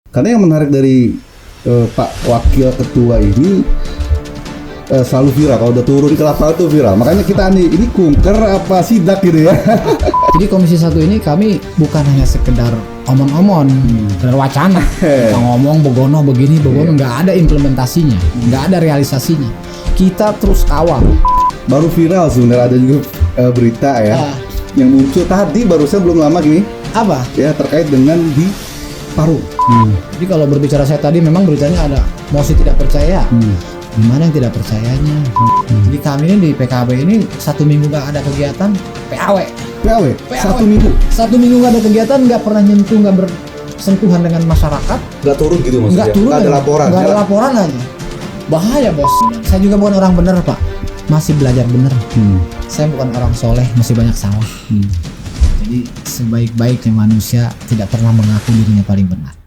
Karena yang menarik dari Pak Wakil Ketua ini selalu viral. Kalau udah turun ke lapangan tuh viral. Makanya kita ini kunker apa sidak gitu ya. Jadi Komisi 1 ini kami bukan hanya sekedar omong-omong, sekedar wacana. Kita ngomong begono begini, begono, nggak ada implementasinya, nggak ada realisasinya. Kita terus kawal. Baru viral sebenarnya ada juga berita ya yang muncul tadi barusan belum lama gini. Apa? Ya terkait dengan di Parung. Jadi kalau berbicara saya tadi memang beritanya ada mosi tidak percaya. Gimana yang tidak percayanya? Jadi kami ini di PKB ini 1 minggu nggak ada kegiatan, PAW. Satu minggu. 1 minggu nggak ada kegiatan, nggak pernah nyentuh, nggak bersentuhan dengan masyarakat. Nggak turun gitu maksudnya? Nggak turun. Nggak ada laporan. Nggak ada laporan aja. Bahaya bos. Saya juga bukan orang benar pak, masih belajar benar. Saya bukan orang soleh, masih banyak salah. Jadi sebaik-baiknya manusia tidak pernah mengaku dirinya paling benar.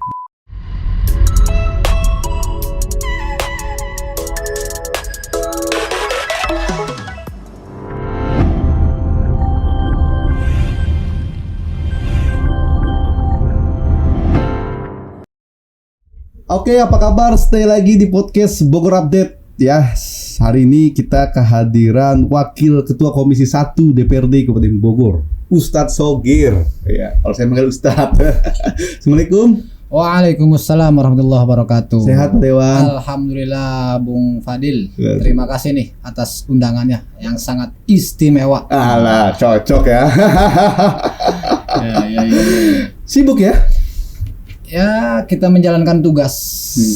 Oke, apa kabar? Stay lagi di podcast Bogor Update ya. Hari ini kita kehadiran Wakil Ketua Komisi 1 DPRD Kabupaten Bogor, Ustadz Shogir. Ya, kalau saya manggil Ustadz. Assalamualaikum. Waalaikumsalam warahmatullahi wabarakatuh. Sehat Dewan? Alhamdulillah Bung Fadil. Terima kasih nih atas undangannya yang sangat istimewa. Alah, cocok ya. Ya. Sibuk ya? Ya, kita menjalankan tugas,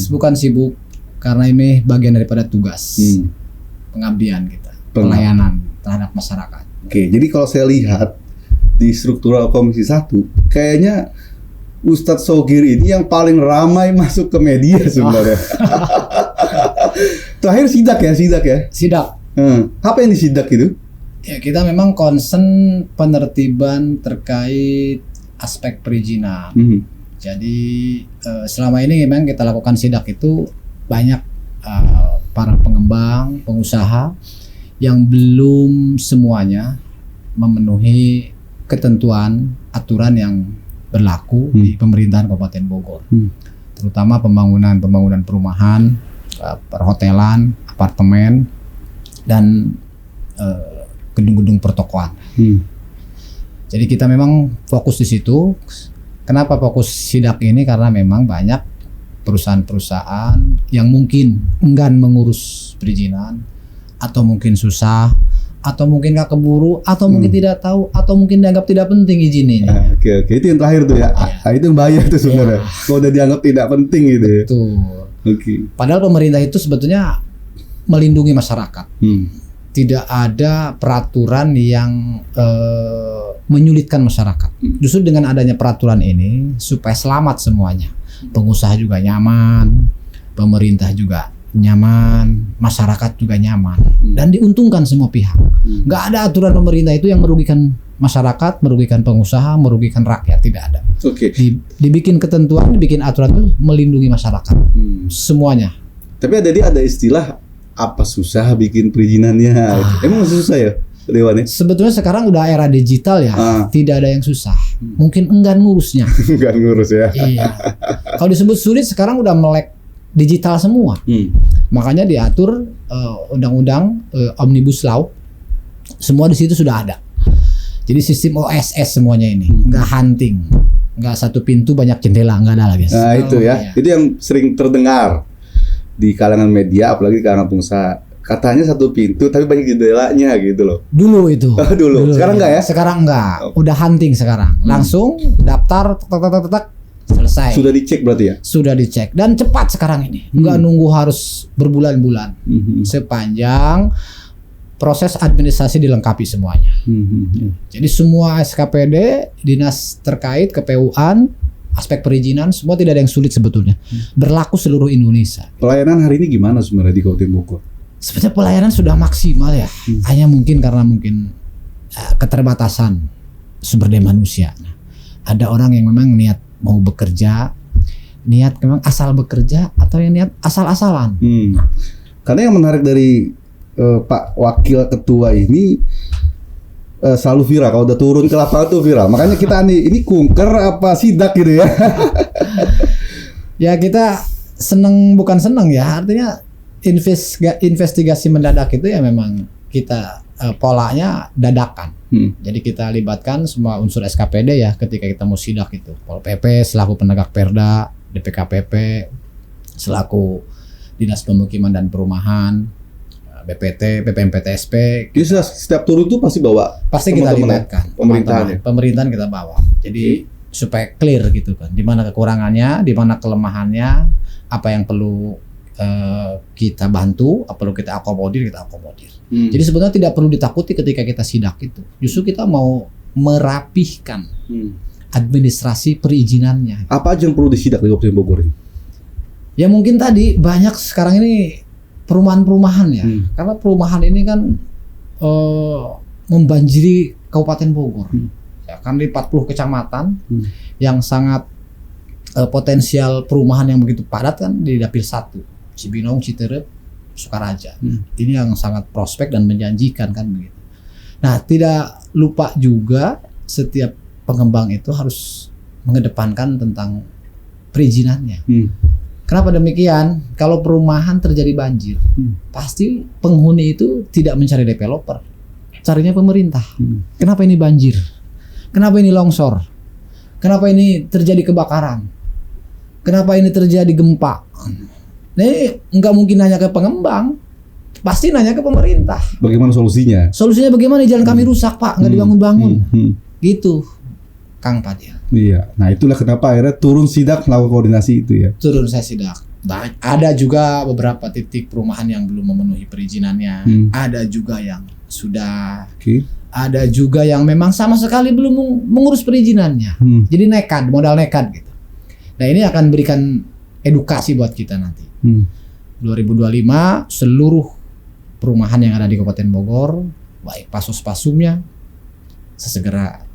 bukan sibuk, karena ini bagian daripada tugas pengabdian kita, pelayanan terhadap masyarakat. Oke, jadi kalau saya lihat di struktural Komisi 1, kayaknya Ustadz Shogir ini yang paling ramai masuk ke media sebenarnya. Terakhir sidak ya? Sidak. Apa yang disidak itu? Ya, kita memang concern penertiban terkait aspek perizinan. Jadi selama ini memang kita lakukan sidak itu banyak para pengembang, pengusaha yang belum semuanya memenuhi ketentuan aturan yang berlaku di pemerintahan Kabupaten Bogor, terutama pembangunan perumahan, perhotelan, apartemen, dan gedung-gedung pertokoan. Jadi kita memang fokus di situ. Kenapa fokus sidak ini? Karena memang banyak perusahaan-perusahaan yang mungkin enggan mengurus perizinan, atau mungkin susah, atau mungkin nggak keburu, atau mungkin tidak tahu, atau mungkin dianggap tidak penting izinnya. Oke, itu yang terakhir tuh ya. Itu yang bahaya tuh sebenarnya. Kalau udah dianggap tidak penting gitu ya. Betul. Oke. Padahal pemerintah itu sebetulnya melindungi masyarakat. Tidak ada peraturan yang menyulitkan masyarakat. Justru dengan adanya peraturan ini supaya selamat semuanya. Pengusaha juga nyaman, pemerintah juga nyaman, masyarakat juga nyaman, dan diuntungkan semua pihak. Nggak ada aturan pemerintah itu yang merugikan masyarakat, merugikan pengusaha, merugikan rakyat, tidak ada. Oke. Dibikin ketentuan, dibikin aturan itu melindungi masyarakat, semuanya. Tapi ada istilah apa susah bikin perizinannya? Emang masih susah ya, Dewan ya? Sebetulnya sekarang udah era digital ya, tidak ada yang susah. Mungkin enggan ngurusnya. Enggan ngurus ya. Iya. Kalau disebut sulit sekarang udah melek digital semua. Makanya diatur undang-undang Omnibus Law, semua di situ sudah ada. Jadi sistem OSS semuanya ini, nggak hunting, nggak satu pintu banyak jendela, nggak ada lagi. Nah itu ya, itu yang sering terdengar di kalangan media, apalagi di kalangan pengusaha. Katanya satu pintu tapi banyak jendelanya gitu loh. Dulu itu. Dulu. Sekarang enggak ya? Sekarang enggak. Udah hunting sekarang. Langsung daftar, tak, selesai. Sudah dicek berarti ya? Sudah dicek dan cepat sekarang ini. Enggak nunggu harus berbulan-bulan. Sepanjang proses administrasi dilengkapi semuanya. Jadi semua SKPD, dinas terkait, KPU-an, aspek perizinan, semua tidak ada yang sulit sebetulnya. Berlaku seluruh Indonesia. Pelayanan hari ini gimana sebenarnya di Kabupaten Bogor? Sebenarnya pelayanan sudah maksimal ya. Hanya mungkin karena keterbatasan sumber daya manusia. Ada orang yang memang niat mau bekerja, niat memang asal bekerja, atau yang niat asal-asalan. Karena yang menarik dari Pak Wakil Ketua ini selalu viral. Kalau udah turun ke lapangan tuh viral. Makanya kita ini kunker apa sidak gitu ya. Ya kita bukan seneng ya, artinya investigasi mendadak itu ya memang kita polanya dadakan. Jadi kita libatkan semua unsur SKPD ya ketika kita mau sidak itu. Pol PP selaku penegak perda, DPKPP selaku Dinas Pemukiman dan Perumahan, BPT, BPMPTSP. Jadi setiap turun itu pasti bawa. Pasti kita libatkan. Pemerintahan kita bawa. Jadi supaya clear gitu kan, di mana kekurangannya, di mana kelemahannya, apa yang perlu kita bantu, apa perlu kita akomodir. Jadi sebenarnya tidak perlu ditakuti ketika kita sidak itu. Justru kita mau merapihkan administrasi perizinannya. Apa aja yang perlu disidak di Kabupaten Bogor ini? Ya mungkin tadi banyak sekarang ini perumahan ya, karena perumahan ini kan membanjiri Kabupaten Bogor. Ya, kan di 40 kecamatan yang sangat potensial perumahan yang begitu padat kan di Dapil 1. Cibinong, Citerep, Sukaraja. Ini yang sangat prospek dan menjanjikan kan begitu. Nah, tidak lupa juga setiap pengembang itu harus mengedepankan tentang perizinannya. Kenapa demikian? Kalau perumahan terjadi banjir, pasti penghuni itu tidak mencari developer, carinya pemerintah. Kenapa ini banjir? Kenapa ini longsor? Kenapa ini terjadi kebakaran? Kenapa ini terjadi gempa? Nah, ini nggak mungkin nanya ke pengembang, pasti nanya ke pemerintah. Bagaimana solusinya? Solusinya bagaimana? Jalan kami rusak Pak, nggak dibangun-bangun. Gitu, Kang Fadil. Iya, nah itulah kenapa akhirnya turun sidak melakukan koordinasi itu ya. Turun saya sidak. Ada juga beberapa titik perumahan yang belum memenuhi perizinannya. Ada juga yang sudah. Ada juga yang memang sama sekali belum mengurus perizinannya. Jadi modal nekat gitu. Nah ini akan berikan edukasi buat kita nanti. 2025 seluruh perumahan yang ada di Kabupaten Bogor, baik pasos-pasumnya, sesegera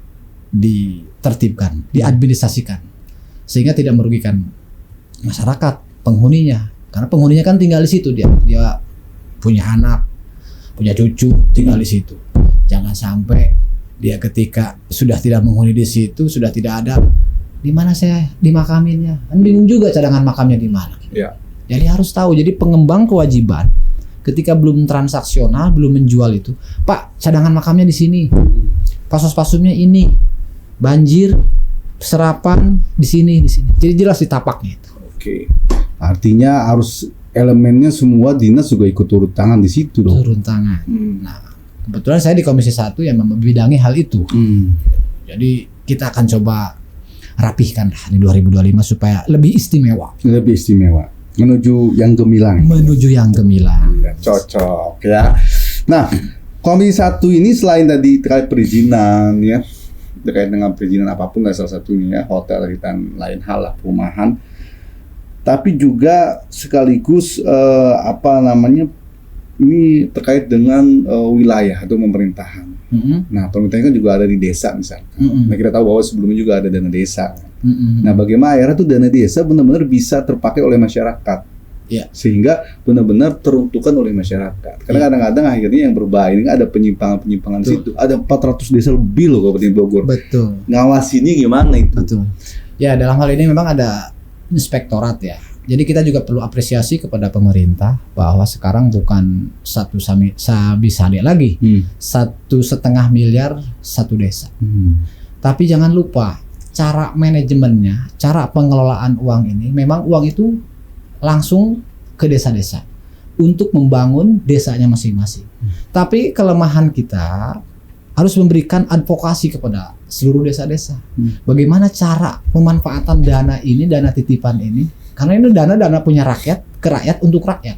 ditertibkan, diadministrasikan, sehingga tidak merugikan masyarakat, penghuninya. Karena penghuninya kan tinggal di situ, dia punya anak, punya cucu, tinggal di situ. Jangan sampai dia ketika sudah tidak menghuni di situ, sudah tidak ada, di mana saya dimakaminnya? Kan bingung juga cadangan makamnya di mana. Ya. Jadi harus tahu. Jadi pengembang kewajiban ketika belum transaksional, belum menjual itu, Pak, cadangan makamnya di sini, pasos-pasumnya ini, banjir, serapan di sini. Jadi jelas di tapaknya itu. Oke. Artinya harus elemennya semua dinas juga ikut turun tangan di situ dong. Turun tangan. Nah, kebetulan saya di Komisi 1 yang membidangi hal itu. Jadi kita akan coba rapihkan di 2025 supaya lebih istimewa. Lebih istimewa. Menuju yang gemilang. Ya, cocok ya. Nah, Komisi 1 ini selain tadi terkait perizinan ya, terkait dengan perizinan apapun salah satunya ya, hotel dan lain hal lah, perumahan. Tapi juga sekaligus ini terkait dengan wilayah atau pemerintahan. Nah, pemerintahan kan juga ada di desa misalnya. Nah, kita tahu bahwa sebelumnya juga ada dana desa. Nah, bagaimana akhirnya tuh dana desa benar-benar bisa terpakai oleh masyarakat, sehingga benar-benar teruntukkan oleh masyarakat. Karena kadang-kadang akhirnya yang berbahaya ini ada penyimpangan situ. Ada 400 desa lebih loh Kabupaten Bogor. Betul. Ngawasinnya gimana itu? Betul. Ya, dalam hal ini memang ada inspektorat ya. Jadi kita juga perlu apresiasi kepada pemerintah bahwa sekarang bukan satu sabisade lagi, 1,5 miliar satu desa. Tapi jangan lupa cara manajemennya, cara pengelolaan uang ini, memang uang itu langsung ke desa-desa untuk membangun desanya masing-masing. Tapi kelemahan kita harus memberikan advokasi kepada seluruh desa-desa. Bagaimana cara pemanfaatan dana ini, dana titipan ini? Karena ini dana punya rakyat, ke rakyat untuk rakyat.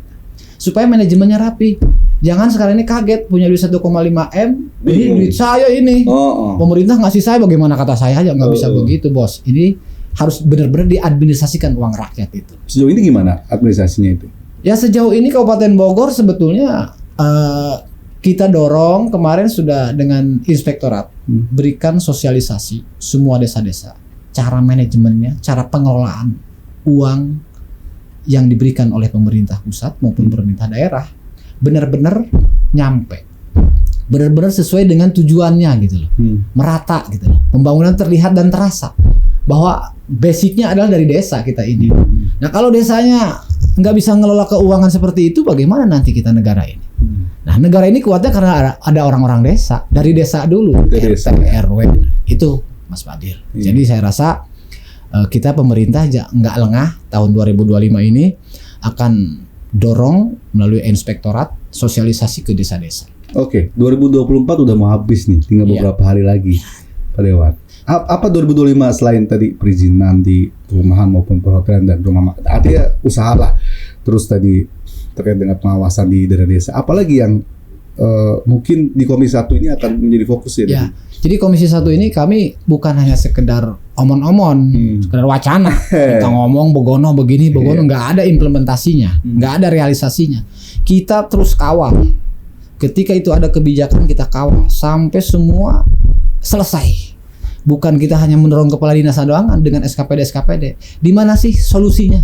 Supaya manajemennya rapi. Jangan sekarang ini kaget punya duit 1,5 M, ini duit saya ini. Pemerintah ngasih saya bagaimana kata saya aja, nggak bisa begitu, Bos. Ini harus benar-benar diadministrasikan uang rakyat itu. Sejauh ini gimana administrasinya itu? Ya sejauh ini Kabupaten Bogor sebetulnya kita dorong kemarin sudah dengan inspektorat berikan sosialisasi semua desa-desa, cara manajemennya, cara pengelolaan uang yang diberikan oleh pemerintah pusat maupun pemerintah daerah benar-benar nyampe, benar-benar sesuai dengan tujuannya gitu loh, merata gitu loh, pembangunan terlihat dan terasa. bahwa basicnya adalah dari desa kita ini. Nah kalau desanya nggak bisa ngelola keuangan seperti itu, bagaimana nanti kita negara ini? Nah negara ini kuatnya karena ada orang-orang desa, dari desa dulu, RT, RW, itu Mas Fadil. Jadi saya rasa kita pemerintah nggak lengah, tahun 2025 ini akan dorong melalui inspektorat sosialisasi ke desa-desa. Oke, 2024 udah mau habis nih, tinggal beberapa hari lagi, Pak Dewan. Apa 2025 selain tadi perizinan di perumahan maupun perhotelan dan rumah makan, artinya usaha lah, terus tadi terkait dengan pengawasan di daerah desa, apalagi yang mungkin di Komisi 1 ini akan menjadi fokus ya? Ya, jadi Komisi 1 ini kami bukan hanya sekedar omon-omon, sekedar wacana, kita ngomong begono begini, begono, nggak ada implementasinya, nggak ada realisasinya. Kita terus kawal. Ketika itu ada kebijakan kita kawal sampai semua selesai. Bukan kita hanya mendorong kepala dinas doang dengan SKPD. Di mana sih solusinya?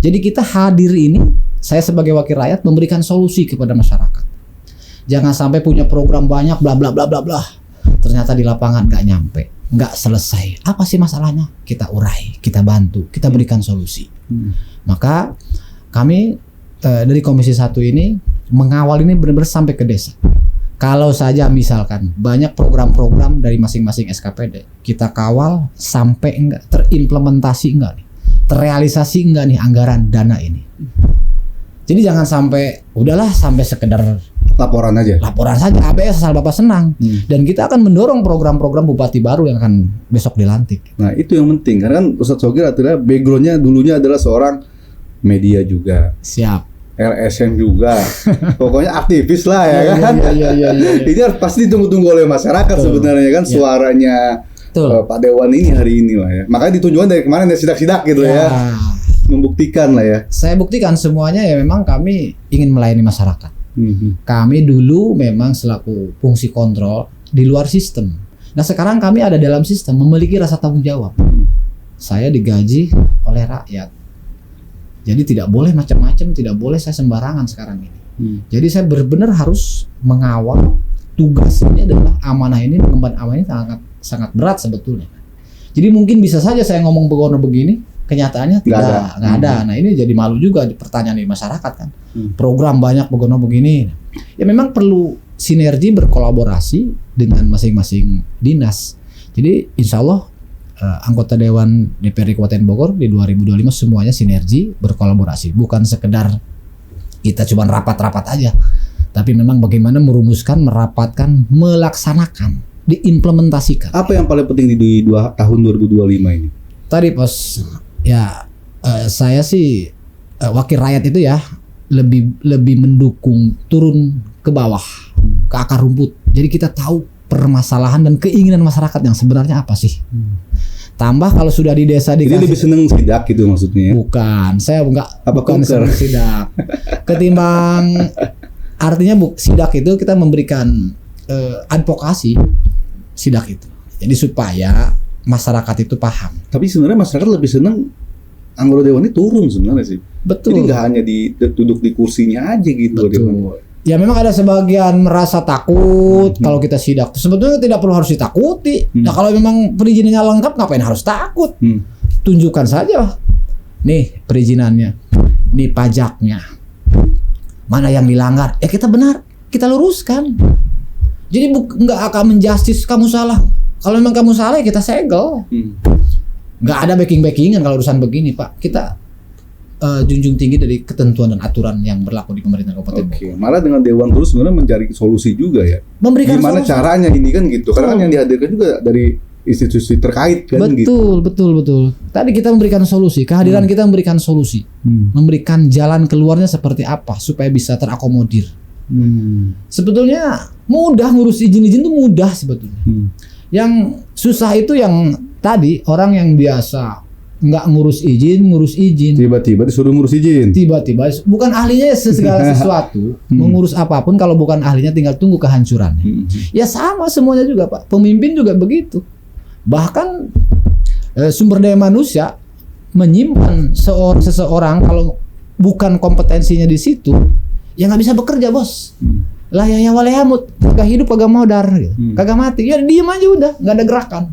Jadi kita hadir ini, saya sebagai wakil rakyat memberikan solusi kepada masyarakat. Jangan sampai punya program banyak bla bla bla bla bla. Ternyata di lapangan nggak nyampe, nggak selesai. Apa sih masalahnya? Kita urai, kita bantu, kita berikan solusi. Maka kami dari Komisi 1 ini mengawal ini benar-benar sampai ke desa. Kalau saja misalkan banyak program-program dari masing-masing SKPD, kita kawal sampai enggak terimplementasi enggak nih, terrealisasi enggak nih anggaran dana ini. Jadi jangan sampai udahlah sampai sekedar laporan saja, ABS asal Bapak senang. Dan kita akan mendorong program-program bupati baru yang akan besok dilantik. Nah itu yang penting, karena kan Ustadz Shogir adalah backgroundnya dulunya adalah seorang media juga. Siap. LSM juga, pokoknya aktivis lah ya kan. Iya. Ini pasti ditunggu-tunggu oleh masyarakat sebenarnya kan, suaranya Pak Dewan ini hari ini lah ya. Makanya ditunjukkan dari kemarin dari sidak-sidak gitu ya, membuktikan lah ya. Saya buktikan semuanya ya, memang kami ingin melayani masyarakat. Kami dulu memang selaku fungsi kontrol di luar sistem. Nah sekarang kami ada dalam sistem, memiliki rasa tanggung jawab. Saya digaji oleh rakyat. Jadi tidak boleh macam-macam, tidak boleh saya sembarangan sekarang ini. Jadi saya benar-benar harus mengawal, tugas ini adalah amanah ini, mengemban amanah ini sangat berat sebetulnya. Jadi mungkin bisa saja saya ngomong begono begini, kenyataannya nggak ada. Nah ini jadi malu juga pertanyaan di masyarakat kan. Program banyak begono begini. Ya memang perlu sinergi berkolaborasi dengan masing-masing dinas. Jadi insya Allah anggota Dewan DPRD Kabupaten Bogor di 2025 semuanya sinergi berkolaborasi, bukan sekedar kita cuma rapat-rapat aja, tapi memang bagaimana merumuskan, merapatkan, melaksanakan, diimplementasikan. Apa yang paling penting di tahun 2025 ini? Tadi Pos, ya saya sih wakil rakyat itu ya lebih mendukung, turun ke bawah, ke akar rumput. Jadi kita tahu permasalahan dan keinginan masyarakat yang sebenarnya apa sih. Tambah kalau sudah di desa dikasih. Jadi lebih seneng sidak gitu maksudnya? Bukan, saya bukan seneng sidak. Ketimbang artinya sidak itu kita memberikan advokasi sidak itu. Jadi supaya masyarakat itu paham. Tapi sebenarnya masyarakat lebih seneng anggota dewan ini turun sebenarnya sih. Betul. Jadi nggak hanya duduk di kursinya aja gitu. Betul. Ya memang ada sebagian merasa takut kalau kita sidak. Sebetulnya tidak perlu harus ditakuti. Nah kalau memang perizinannya lengkap, ngapain harus takut? Tunjukkan saja. Nih perizinannya, nih pajaknya. Mana yang dilanggar? Ya kita benar, kita luruskan. Jadi nggak akan menjustis kamu salah. Kalau memang kamu salah ya kita segel. Nggak ada backing-backingan kalau urusan begini Pak. Kita junjung tinggi dari ketentuan dan aturan yang berlaku di pemerintah Kabupaten Bogor. Malah dengan Dewan terus sebenarnya mencari solusi juga ya. Memberikan gimana solusi. Caranya ini kan gitu. Karena kan yang dihadirkan juga dari institusi terkait kan gitu. Betul. Tadi kita memberikan solusi, kehadiran kita memberikan solusi. Memberikan jalan keluarnya seperti apa supaya bisa terakomodir. Sebetulnya mudah ngurus izin-izin itu mudah sebetulnya. Yang susah itu yang tadi orang yang biasa nggak ngurus izin, tiba-tiba disuruh ngurus izin, tiba-tiba bukan ahlinya segala sesuatu, mengurus apapun kalau bukan ahlinya tinggal tunggu kehancurannya. Ya sama semuanya juga Pak, pemimpin juga begitu. Bahkan sumber daya manusia menyimpan seseorang kalau bukan kompetensinya di situ, ya nggak bisa bekerja bos. Lah ya waleyamut, kagak hidup kagak modar, kagak mati, ya diem aja udah, nggak ada gerakan.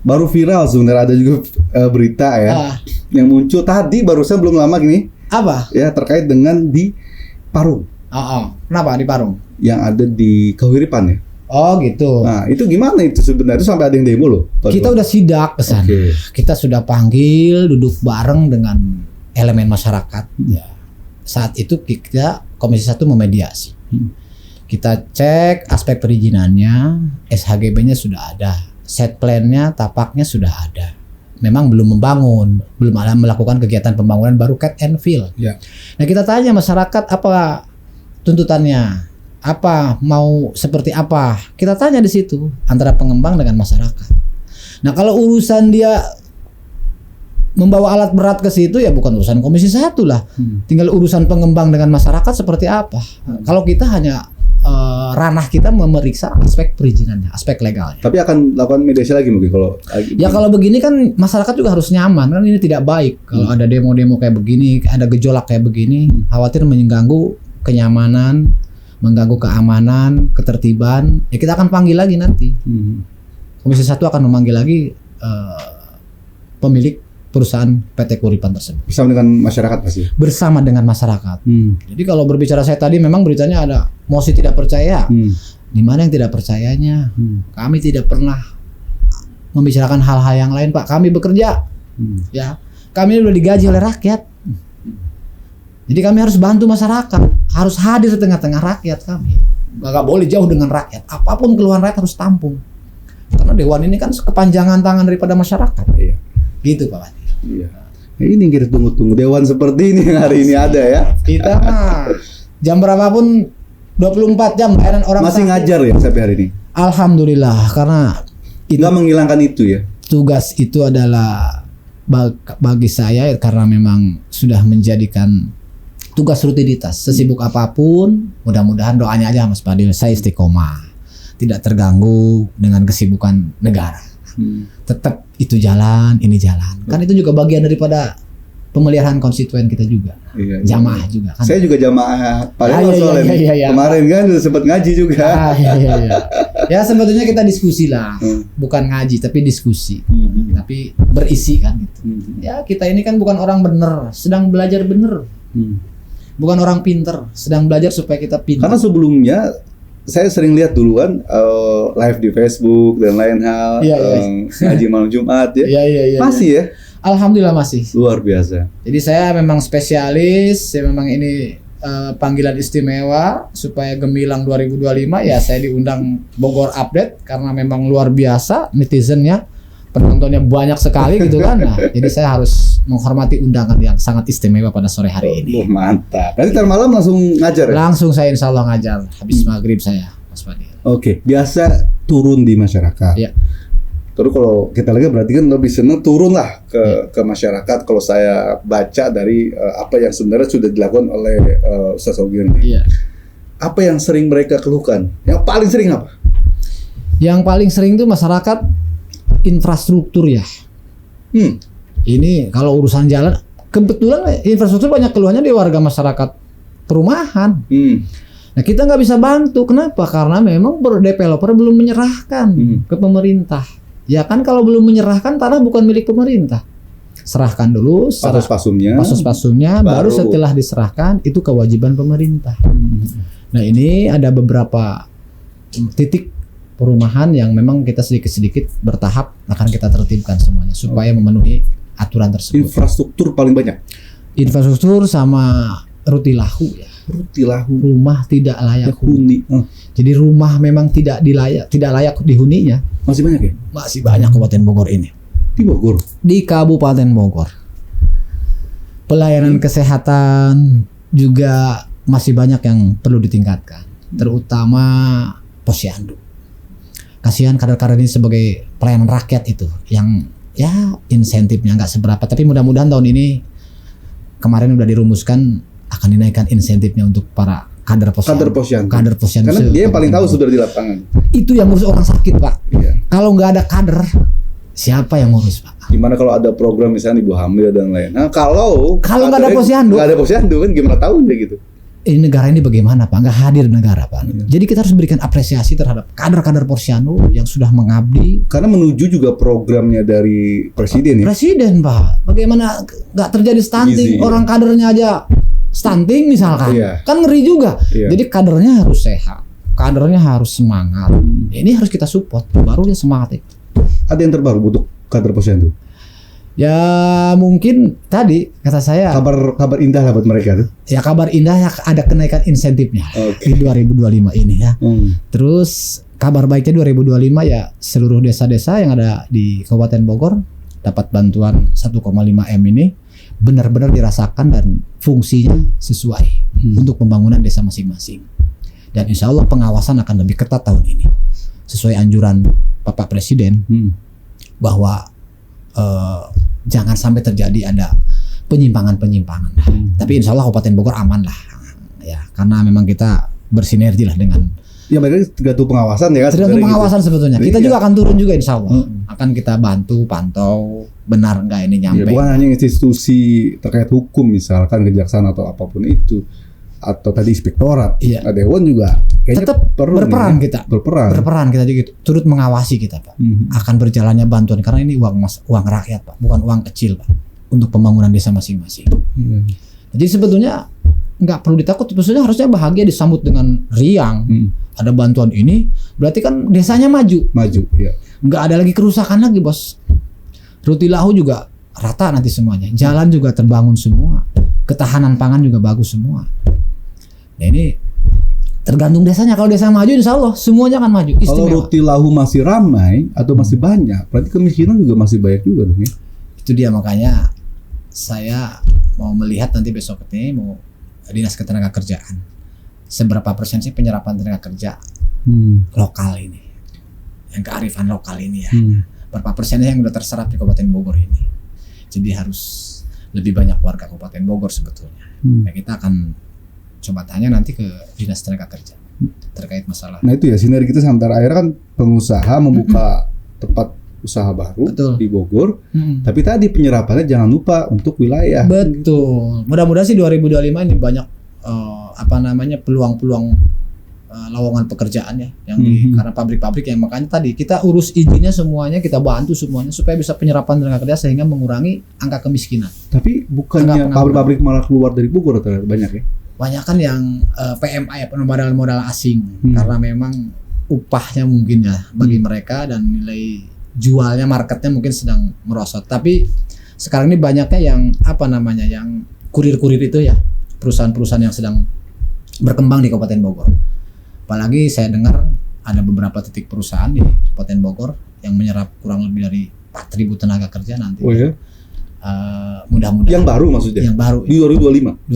baru viral sebenarnya, ada juga berita ya yang muncul tadi barusan belum lama gini. Apa? Ya, terkait dengan di Parung. Kenapa di Parung? Yang ada di Kahuripan ya. Oh gitu. Nah, itu gimana itu sebenarnya? Itu sampai ada yang demo loh. Kita udah sidak ke sana. Kita sudah panggil, duduk bareng dengan elemen masyarakat. Ya. Saat itu kita Komisi 1 memediasi. Kita cek aspek perizinannya, SHGB-nya sudah ada, set plan-nya, tapaknya sudah ada. Memang belum membangun, belum ada melakukan kegiatan pembangunan, baru cut and fill. Ya. Nah, kita tanya masyarakat apa tuntutannya, apa mau seperti apa. Kita tanya di situ antara pengembang dengan masyarakat. Nah, kalau urusan dia membawa alat berat ke situ ya bukan urusan Komisi 1 lah. Tinggal urusan pengembang dengan masyarakat seperti apa. Kalau kita hanya ranah kita memeriksa aspek perizinannya, aspek legalnya. Tapi akan lakukan mediasi lagi mungkin kalau ya kalau begini kan masyarakat juga harus nyaman, kan ini tidak baik kalau ada demo-demo kayak begini, ada gejolak kayak begini, khawatir mengganggu kenyamanan, mengganggu keamanan, ketertiban. Ya kita akan panggil lagi nanti. Komisi 1 akan memanggil lagi pemilik perusahaan PT Kahuripan tersebut. bersama dengan masyarakat pasti. Bersama dengan masyarakat. Jadi kalau berbicara saya tadi memang beritanya ada mosi tidak percaya. Di mana yang tidak percayanya? Kami tidak pernah membicarakan hal-hal yang lain, Pak. Kami bekerja. Ya. Kami sudah digaji oleh rakyat. Jadi kami harus bantu masyarakat, harus hadir di tengah-tengah rakyat kami. Gak boleh jauh dengan rakyat. Apapun keluhan rakyat harus tampung. Karena Dewan ini kan kepanjangan tangan daripada masyarakat. Iya. Gitu, Pak. Iya. Nah, ini kita tunggu-tunggu Dewan seperti ini yang hari ini ada ya. Kita mah jam berapapun 24 jam layanan orang masih ngajar ya sampai hari ini. Alhamdulillah, karena itu nggak menghilangkan itu ya. Tugas itu adalah bagi saya karena memang sudah menjadikan tugas rutinitas. Sesibuk apapun, mudah-mudahan doanya aja Mas Fadil, saya istiqomah, tidak terganggu dengan kesibukan negara. Tetap itu jalan, ini jalan. Kan itu juga bagian daripada pemeliharaan konstituen kita juga. Iya, jamaah juga kan. Saya juga jamaah Palembang soalnya. Iya. Kemarin kan sempat ngaji juga. Iya. Ya sebetulnya kita diskusi lah. Bukan ngaji tapi diskusi. Tapi berisi kan gitu. Ya kita ini kan bukan orang bener, sedang belajar bener. Bukan orang pinter, sedang belajar supaya kita pinter. Karena sebelumnya saya sering lihat duluan live di Facebook dan lain hal, ngaji malam Jumat ya. Iya. Masih ya? Alhamdulillah masih. Luar biasa. Jadi saya memang spesialis, saya memang ini panggilan istimewa supaya gemilang 2025 ya saya diundang Bogor Update karena memang luar biasa netizennya, penontonnya banyak sekali gitu kan. Nah, jadi saya harus menghormati undangan yang sangat istimewa pada sore hari ini. Mantap. Nanti ntar malam langsung ngajar ya? Langsung saya insya Allah ngajar habis maghrib saya, Mas Fadil. Oke, biasa turun di masyarakat. Ya. Terus kalau kita lagi berarti kan lebih senang turun lah ke masyarakat. Kalau saya baca dari apa yang sebenarnya sudah dilakukan oleh Ustaz Sogir. Iya. Apa yang sering mereka keluhkan? Yang paling sering apa? Yang paling sering itu masyarakat infrastruktur ya. Ini kalau urusan jalan, kebetulan infrastruktur banyak keluhannya di warga masyarakat perumahan. Nah kita nggak bisa bantu, kenapa? Karena memang developer belum menyerahkan ke pemerintah. Ya kan kalau belum menyerahkan tanah bukan milik pemerintah. Serahkan dulu pasus-pasumnya, baru setelah diserahkan itu kewajiban pemerintah. Nah ini ada beberapa titik perumahan yang memang kita sedikit-sedikit bertahap akan kita tertibkan semuanya supaya memenuhi aturan tersebut. Infrastruktur paling banyak. Infrastruktur sama rutilahu ya. Rutilahu. Rumah tidak layak huni. Jadi rumah memang tidak layak dihuninya. Masih banyak ya? Masih banyak Kabupaten Bogor ini. Di Bogor. Di Kabupaten Bogor. Pelayanan kesehatan juga masih banyak yang perlu ditingkatkan, terutama posyandu. Kasihan kader-kader ini sebagai pelayanan rakyat itu yang ya insentifnya nggak seberapa, tapi mudah-mudahan tahun ini kemarin udah dirumuskan akan dinaikkan insentifnya untuk para kader posyandu. Karena dia yang paling tahu sudah di lapangan. Itu yang ngurus orang sakit, Pak. Iya. Kalau nggak ada kader, siapa yang ngurus, Pak? Gimana kalau ada program misalnya ibu hamil dan lain. Nah, kalau nggak ada posyandu, kan gimana tahu ya gitu. ini negara ini bagaimana Pak? Nggak hadir negara Pak. Jadi kita harus berikan apresiasi terhadap kader-kader Posyandu yang sudah mengabdi. Karena menuju juga programnya dari presiden ya. Presiden Pak, bagaimana nggak terjadi stunting? Gizi, Orang kadernya aja stunting misalkan, kan ngeri juga. Jadi kadernya harus sehat, kadernya harus semangat. Ini harus kita support, baru dia semangat itu. Ada yang terbaru untuk kader Posyandu? Ya mungkin tadi kata saya kabar indah lah buat mereka tuh. Ya kabar indah ya ada kenaikan insentifnya di 2025 ini ya. Terus kabar baiknya 2025 ya seluruh desa-desa yang ada di Kabupaten Bogor dapat bantuan 1,5 M ini benar-benar dirasakan dan fungsinya sesuai untuk pembangunan desa masing-masing. Dan insya Allah pengawasan akan lebih ketat tahun ini sesuai anjuran Bapak Presiden bahwa jangan sampai terjadi ada penyimpangan-penyimpangan. Tapi insya Allah Kabupaten Bogor aman lah, ya karena memang kita bersinergi lah dengan. Ya mereka tergantung pengawasan ya kan. Tergantung pengawasan gitu. Sebetulnya. Kita juga akan turun juga insya Allah. Akan kita bantu pantau benar nggak ini nyampe. Ya, bukan hanya institusi terkait hukum misalkan kejaksaan atau apapun itu. Atau tadi inspektorat, Dewan juga tetap berperan ya? Kita berperan kita juga turut mengawasi kita Pak akan berjalannya bantuan karena ini uang rakyat Pak, bukan uang kecil Pak untuk pembangunan desa masing-masing. Jadi sebetulnya nggak perlu ditakut, sebetulnya harusnya bahagia disambut dengan riang. Ada bantuan ini berarti kan desanya maju ya. Nggak ada lagi kerusakan lagi bos. Rutilahu juga rata nanti semuanya, jalan juga terbangun semua, ketahanan pangan juga bagus semua. Nah ini tergantung desanya. Kalau desa maju insya Allah semuanya akan maju. Kalau Rutilahu masih ramai atau masih banyak, berarti kemiskinan juga masih banyak juga dong ya. Itu dia makanya saya mau melihat nanti besok ini mau Dinas Ketenagakerjaan seberapa persen sih penyerapan tenaga kerja lokal ini, yang kearifan lokal ini ya. Berapa persennya yang udah terserap di Kabupaten Bogor ini. Jadi harus lebih banyak warga Kabupaten Bogor sebetulnya. Nah, kita akan coba tanya nanti ke Dinas Tenaga Kerja terkait masalah. Nah itu ya sinergitas antara akhirnya kan pengusaha membuka tempat usaha baru di Bogor, tapi tadi penyerapannya jangan lupa untuk wilayah. Betul. Mudah-mudahan sih 2025 ini banyak peluang-peluang lowongan pekerjaan ya yang karena pabrik-pabrik yang makanya tadi kita urus izinnya semuanya, kita bantu semuanya supaya bisa penyerapan tenaga kerja sehingga mengurangi angka kemiskinan. Tapi bukannya pabrik-pabrik malah keluar dari Bogor terlalu banyak ya? Banyak kan yang PMA ya, pengembangan modal asing karena memang upahnya mungkin ya bagi mereka dan nilai jualnya marketnya mungkin sedang merosot. Tapi sekarang ini banyaknya yang yang kurir-kurir itu ya, perusahaan-perusahaan yang sedang berkembang di Kabupaten Bogor. Apalagi saya dengar ada beberapa titik perusahaan di Kabupaten Bogor yang menyerap kurang lebih dari 4.000 tenaga kerja nanti. Oh ya? Mudah-mudahan. Yang baru maksudnya? Yang baru. Di 2025?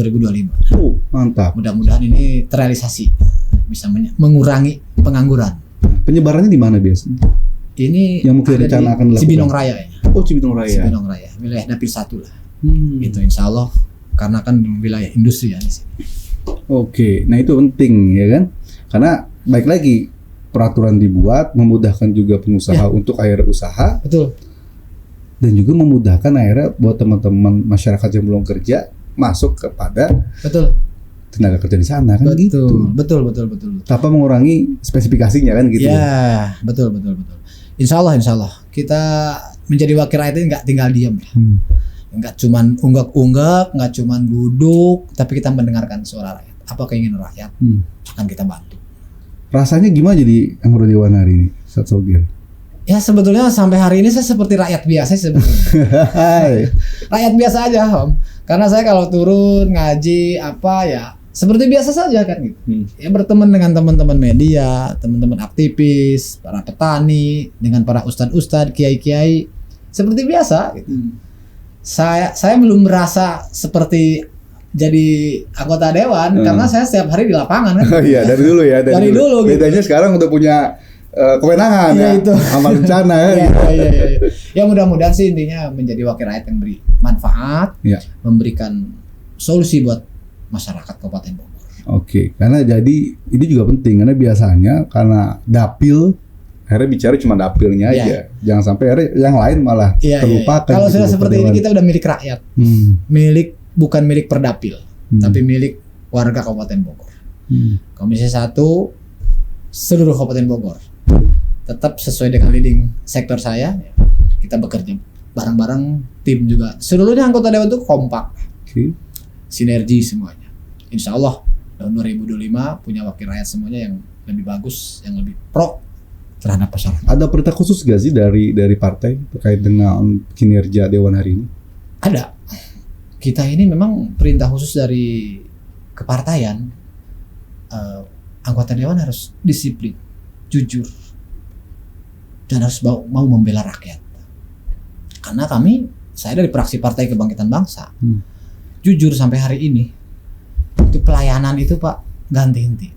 2025. Oh, mantap. Mudah-mudahan ini terrealisasi, bisa mengurangi pengangguran. Penyebarannya di mana biasanya? Ini yang mungkin rencana akan dilakukan. Cibinong Raya ya. Oh, Cibinong Raya. Cibinong Raya, wilayah Dapil 1 lah. Itu insya Allah karena kan wilayah industri ya di sini. Oke, nah itu penting ya kan? Karena baik lagi peraturan dibuat memudahkan juga pengusaha untuk akhirnya usaha. Betul. Dan juga memudahkan akhirnya buat teman-teman masyarakat yang belum kerja masuk kepada tenaga kerja di sana kan gitu. Betul. Tanpa mengurangi spesifikasinya kan gitu. Ya, betul. Insya Allah kita menjadi wakil rakyat ini nggak tinggal diam. Nggak cuman unggak-unggak, nggak cuman duduk, tapi kita mendengarkan suara rakyat. Apa keinginan rakyat akan kita bantu. Rasanya gimana jadi anggota dewan hari ini, Ustadz Shogir? Ya sebetulnya sampai hari ini saya seperti rakyat biasa sebetulnya. Rakyat biasa aja Om. Karena saya kalau turun ngaji seperti biasa saja kan gitu. Ya berteman dengan teman-teman media, teman-teman aktivis, para petani, dengan para ustadz-ustadz, kiai-kiai, seperti biasa gitu. Saya belum merasa seperti jadi anggota dewan karena saya setiap hari di lapangan kan. Oh iya, dari dulu ya. Dari dulu gitu. Bedanya sekarang udah punya kewenangan itu. Amal rencana ya. Iya. Ya mudah-mudahan sih intinya menjadi wakil rakyat yang beri manfaat, memberikan solusi buat masyarakat Kabupaten Bogor. Oke, karena jadi ini juga penting karena biasanya karena dapil akhirnya bicara cuma dapilnya aja. Jangan sampai akhirnya yang lain malah terlupakan. Kalau sudah seperti ini kita udah milik rakyat. Bukan milik perdapil, tapi milik warga Kabupaten Bogor. Komisi 1 seluruh Kabupaten Bogor. Tetap sesuai dengan leading sektor saya, kita bekerja bareng-bareng, tim juga. Seluruhnya anggota dewan itu kompak, sinergi semuanya. Insya Allah tahun 2025 punya wakil rakyat semuanya yang lebih bagus, yang lebih pro terhadap masyarakat. Ada perintah khusus gak sih dari partai terkait dengan kinerja dewan hari ini? Ada. Kita ini memang perintah khusus dari kepartaian, anggota dewan harus disiplin, jujur, dan harus mau membela rakyat. Karena saya dari fraksi Partai Kebangkitan Bangsa, jujur sampai hari ini, itu pelayanan itu Pak nggak henti-henti.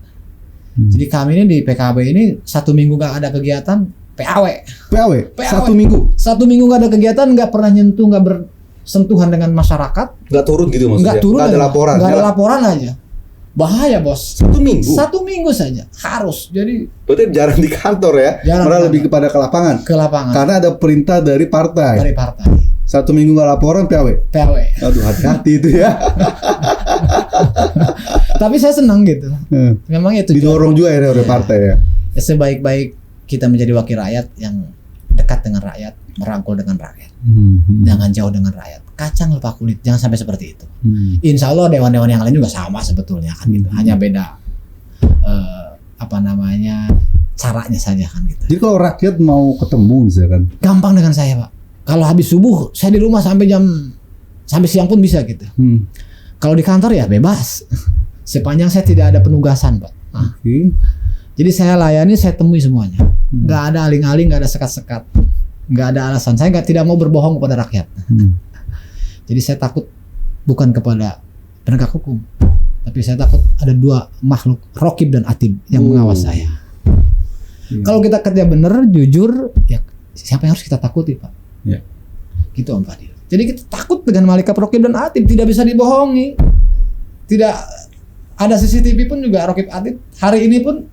Jadi kami ini di PKB ini 1 minggu nggak ada kegiatan, PAW. 1 minggu? 1 minggu nggak ada kegiatan, nggak pernah nyentuh, nggak bersentuhan dengan masyarakat. Nggak turun gitu maksudnya? Nggak turun, nggak ada laporan? Nggak ada laporan aja. Bahaya bos. 1 minggu? 1 minggu saja harus. Jadi berarti jarang di kantor ya? Malah lebih kepada ke lapangan? Ke lapangan. Karena ada perintah dari partai? Dari partai. 1 minggu nggak laporan PAW? PAW. Aduh, hati-hati itu ya. Tapi saya senang gitu. Memang itu didorong juga ya oleh partai ya. Sebaik-baik kita menjadi wakil rakyat yang dekat dengan rakyat, merangkul dengan rakyat, jangan jauh dengan rakyat. Kacang lupa kulit, jangan sampai seperti itu. Insya Allah dewan-dewan yang lain juga sama sebetulnya kan gitu. Hanya beda caranya saja kan gitu. Jadi kalau rakyat mau ketemu misalkan, gampang dengan saya Pak. Kalau habis subuh saya di rumah sampai siang pun bisa gitu. Kalau di kantor ya bebas. Sepanjang saya tidak ada penugasan Pak. Jadi saya layani, saya temui semuanya. Nggak ada aling-aling, nggak ada sekat-sekat, nggak ada alasan. Saya tidak mau berbohong kepada rakyat. Jadi saya takut bukan kepada penegak hukum, tapi saya takut ada 2 makhluk, Rokib dan Atib, yang mengawas saya. Kalau kita kerja bener, jujur, ya siapa yang harus kita takuti Pak? Gitu Om Fadil. Jadi kita takut dengan malaikat Rokib dan Atib, tidak bisa dibohongi. Tidak ada CCTV pun juga Rokib Atib. Hari ini pun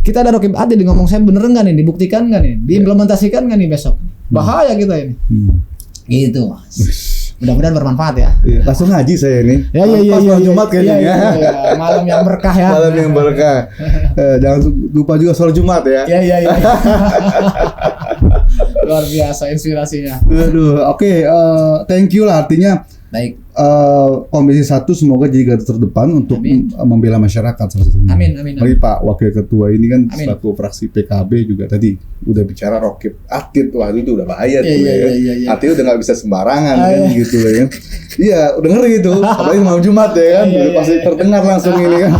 kita ada Rokib Atib, ngomong saya bener nggak nih, dibuktikan nggak nih, diimplementasikan nggak nih besok. Bahaya kita ini. Gitu Mas. Mudah-mudahan bermanfaat ya. Langsung ngaji saya ini. Iya. Jumat kayaknya ya. Malam yang berkah ya. Malam yang berkah. Jangan lupa juga sholat Jumat ya. Iya. Luar biasa inspirasinya. Aduh, oke, thank you lah, artinya baik. Komisi 1 semoga jadi garda terdepan untuk membela masyarakat salah satunya. Amin. Mari Pak Wakil Ketua ini kan selaku fraksi PKB juga tadi udah bicara Rokib Atib, wah itu udah bahaya tuh ya. Artinya udah nggak bisa sembarangan kan gitu ya. Iya, udah ngeri itu. Apalagi malam Jumat ya kan, udah pasti terdengar langsung ini kan.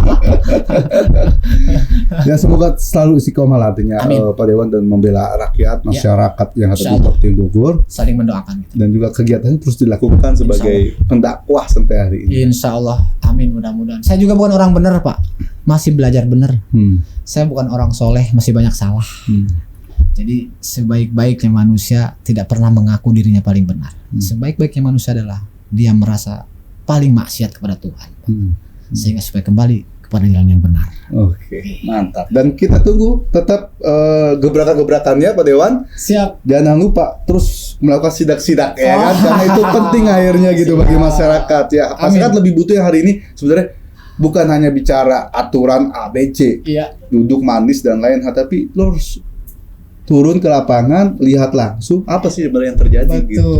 Ya semoga selalu istiqomah artinya Pak Dewan dan membela rakyat, masyarakat yang ada di Kabupaten Bogor. Saling mendoakan gitu. Dan juga kegiatannya terus dilakukan sebagai pendakwah sampai hari ini. Insya Allah, amin, mudah-mudahan. Saya juga bukan orang benar Pak, masih belajar benar. Saya bukan orang soleh, masih banyak salah. Jadi sebaik-baiknya manusia tidak pernah mengaku dirinya paling benar. Sebaik-baiknya manusia adalah dia merasa paling maksiat kepada Tuhan, sehingga supaya kembali kepada jalan yang benar. Oke, mantap. Dan kita tunggu tetap gebrakan-gebrakannya Pak Dewan. Siap. Jangan lupa terus melakukan sidak-sidak ya kan, karena itu penting akhirnya gitu bagi masyarakat ya. Masyarakat lebih butuh yang hari ini sebenarnya bukan hanya bicara aturan ABC, duduk manis dan lain hal, tapi lo harus turun ke lapangan, lihat langsung apa sih sebenarnya yang terjadi. Betul. Gitu.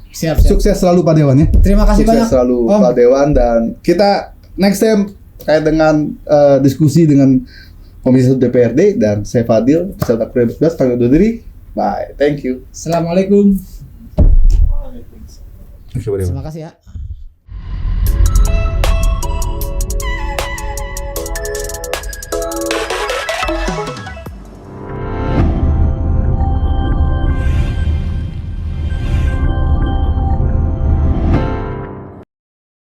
Siap. Sukses selalu Pak Dewan ya. Terima kasih banyak. Sukses selalu Pak Dewan, dan kita next time terkait dengan diskusi dengan Komisi 1 DPRD, dan saya Fadil beserta kru 11 kami undur diri. Bye. Thank you. Assalamualaikum. Terima kasih ya.